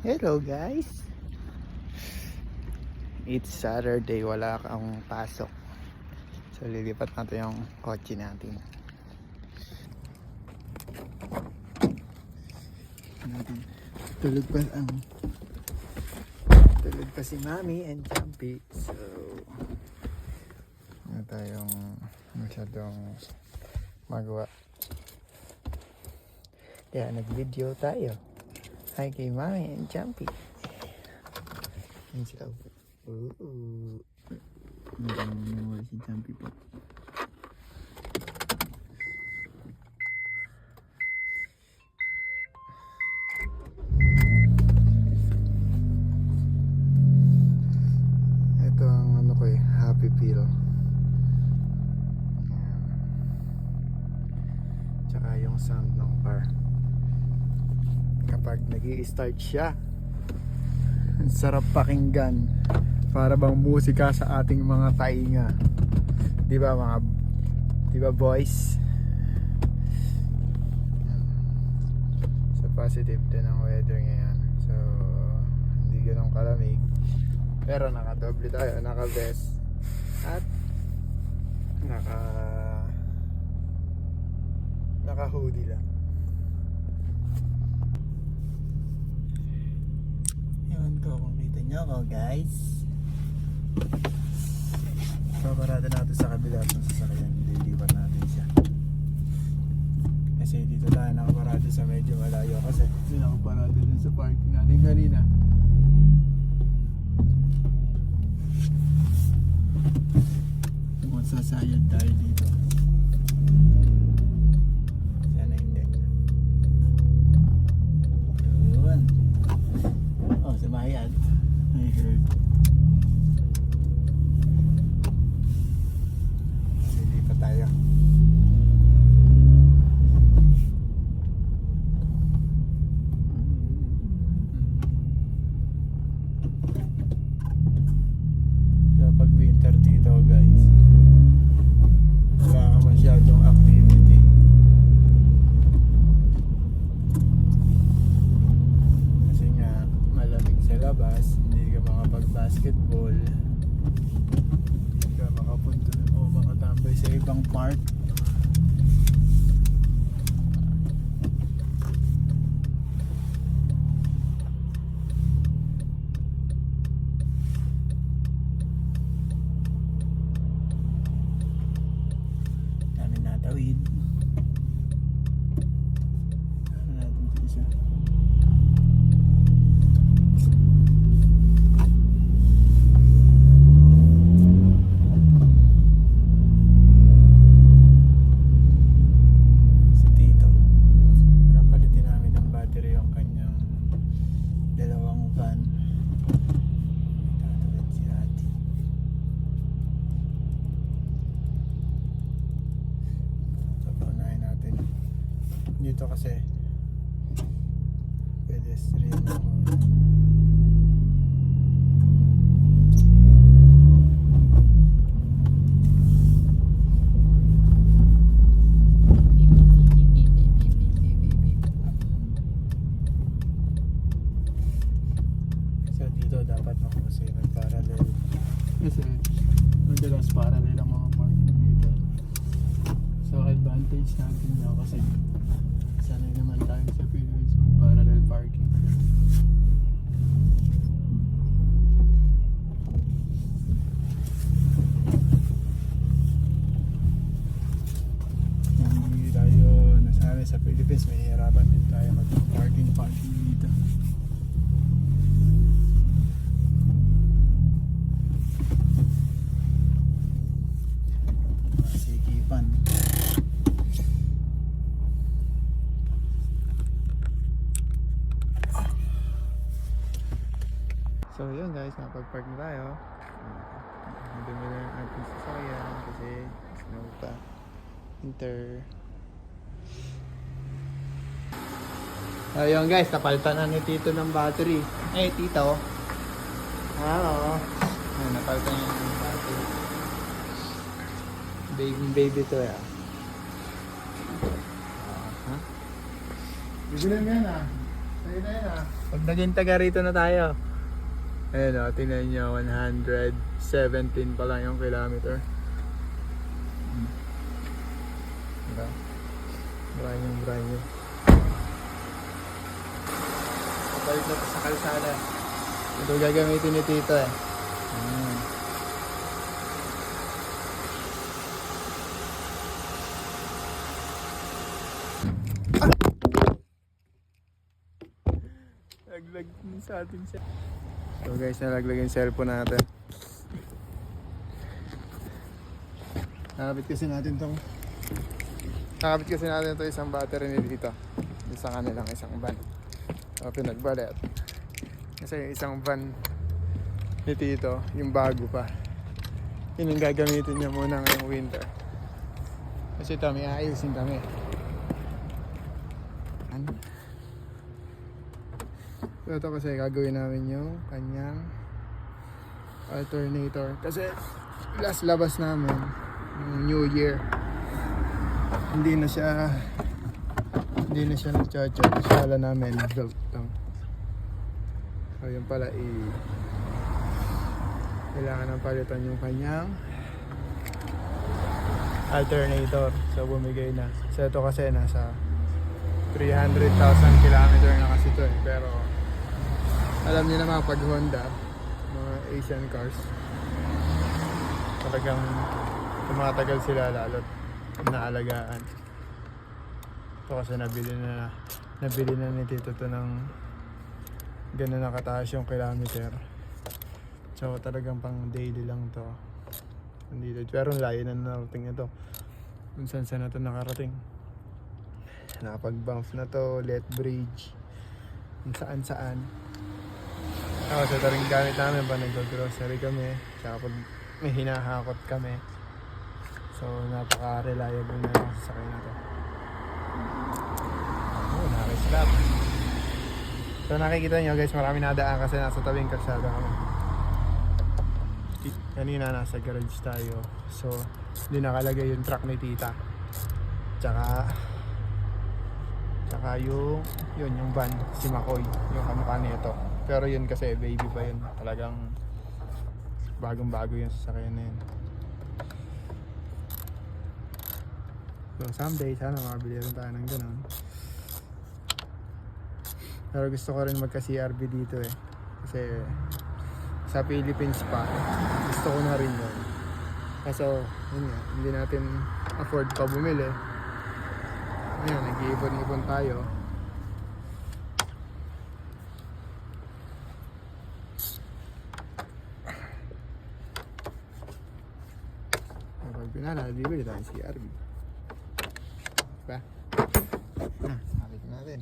Hello guys. It's Saturday, wala kang pasok. So lilipat natin yung kotse natin. Tulog pa si Mami and Jumpy. So wala tayong masyadong magawa. Kaya nag-video tayo. Hi kay Mami and Jumpy. Yan sila. Nawala si Jumpy po. Ito ang ano ko Happy Pill. Tsaka yung sound ng car. Kapag nag-i-start siya, ang sarap pakinggan, para bang musika sa ating mga tainga, di ba boys? So positive din ang weather ngayon, so hindi ganun kalamig, pero naka-doble tayo, naka-vest at naka-hoodie lang. Kung kita nyo ako guys, paparada natin sa kabila ng sasakyan, lilipat natin siya kasi dito tayo nakaparada sa medyo malayo kasi hindi nakaparada dun sa parking natin kanina. Magsasayad tayo dito, sana hindi. Yun. Oh, sumayad. I heard. Lilipat tayo. So, pag winter dito guys, wala ka masyadong activity. Kasi nga malamig sa labas, hindi ka makapag-basketball, hindi ka makapunta o makatambay sa ibang park. Dami natawid. Ano natin ito isa? Dito kasi pedestrian ako. So dito dapat mahusay mag-parallel kasi madalas parallel ang mga parking dito. So advantage natin yun kasi sanay naman tayo sa Philippines mag-parallel parking. Hindi tayo nasanay sa Philippines, may hirapan din tayo mag-parking dito. Sikipan. So yun guys, napag-park na tayo. Madumi na yung ating sasakyan kasi snow pa. Winter. Ayun guys, napalitan na ni Tito ng battery. Tito. Hello. Ayun, napalitan niya ng battery. Baby to ya. Bigyan mo yan Ayun na yun ah. Pag naging taga rito na tayo. Ayun o, tingnan nyo, 117 pa lang yung kilometer. Diba? Brand new. Balik na sa kalsada. Ito gagamitin ni Tito eh. Laglag sa ating So guys, nalaglag yung cellphone natin. Nakabit kasi natin to isang battery ni dito. Isang kanilang isang van. So pinagbalit. Kasi yung isang van ni Tito, yung bago pa. Yun yung gagamitin niya muna ngayong winter. Kasi ito, may aayusin kami. So ito kasi gagawin namin yung kanyang alternator. Kasi last labas namin, New Year, hindi na siya nag-charge. Kala namin belt lang. So yun pala kailangan ng palitan yung kanyang alternator. So bumigay na. So ito kasi nasa 300,000 kilometer na kasi ito eh. Pero alam niyo naman pag Honda, mga Asian cars, talagang tumatagal sila lalo't naalagaan. Ito kasi nabili na ni Tito to ng gano'n nakataas yung kilometer. So talagang pang daily lang to. Nandito. Pero layo na narating ito. Kung saan na ito nakarating. Nakapag-bump na to, let bridge. Kung saan. Tapos ito rin gamit namin pag nag-grocery kami. Tsaka pag may hinahakot kami. So napaka-reliable na yung sasakyan na to. Oh, nakaslap. So nakikita nyo guys, marami nadaan kasi nasa tabing kalsada kami. Kanina nasa garage tayo. So hindi nakalagay yung truck ni Tita. Tsaka yung van, si Makoy, yung kamukha nito. Pero yun kasi baby pa yun. Talagang bagong-bago yung sasakyan na yun. So someday sana makabili rin tayo ng ganun. Pero gusto ko rin magka-CRV dito eh. Kasi sa Philippines pa, gusto ko na rin yun. Kaso yun nga, hindi natin afford pa bumili. Ayan, nag-iipon-ipon tayo. Pag pinala, bibili tayo CRV. Diba? Nakikita natin.